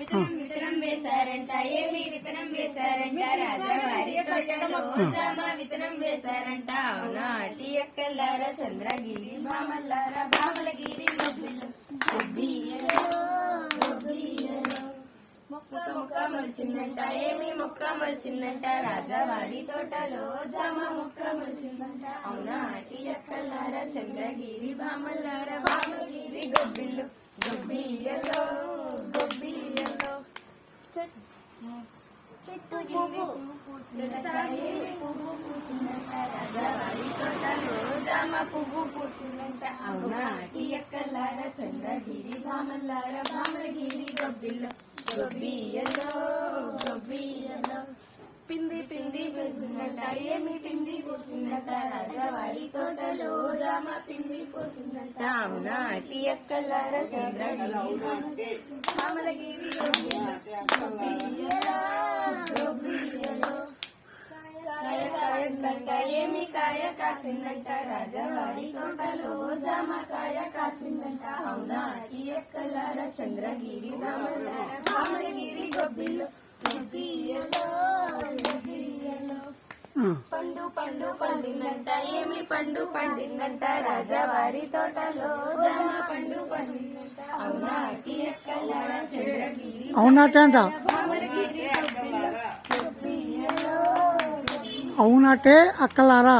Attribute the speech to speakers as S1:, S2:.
S1: విత్తనం వేశారంట, ఏమి విత్తనం వేశారంట, రాజావారి తోటలో జామ విత్తనం వేశారంట. అవునా అటి ఎక్కల్లారా, చంద్రగిరి భామల్లారా, భామలగిరి గొబ్బియ్యలో మొక్క మొలిచిందంట, ఏమి మొక్క మొలిచిందంట, రాజావారి తోటలో జామ మొక్క మొలిచిందంట. అవునా అటి ఎక్కల్లారా, చంద్రగిరి భామల్లారా, భామలగిరి గొబ్బియ్యలో గొబ్బియ్యలో చెట్టు పువ్వు పూసిందంట, రాజావారి తోటలో జామ పువ్వు పూసిందంట. అవునా అటి ఎక్కల్లారా, చంద్రగిరి భామల్లారా, భామలగిరి గొబ్బియ్యలో పిండి పిండి పూసిందంట, ఏమి పిండి పూసిందంట, రాజావారి తోటలో జామ పిండి పూసిందంట. అవునా అటి ఎక్కల్లారా, చంద్రగిరి భామలగిరి గొబ్బియ్యలో కాయ కాయందంట, ఏమి కాయ కాసిందంట, రాజావారి తోటలో జామ కాయ కాసిందంట. అవునా అటి ఎక్కల్లారా, చంద్రగిరి భామలగిరి గొబ్బియ్యలో పండు పండు పండిందంట, ఏమి పండు పండిందంట, రాజావారి తోటలో జామ పండు పండిందంట. అవునా అటి ఎక్కల్లారా, చంద్రగిరి
S2: అవునటంట
S1: భామలగిరి గొబ్బియ్యలో
S2: అవునటే అక్కలారా.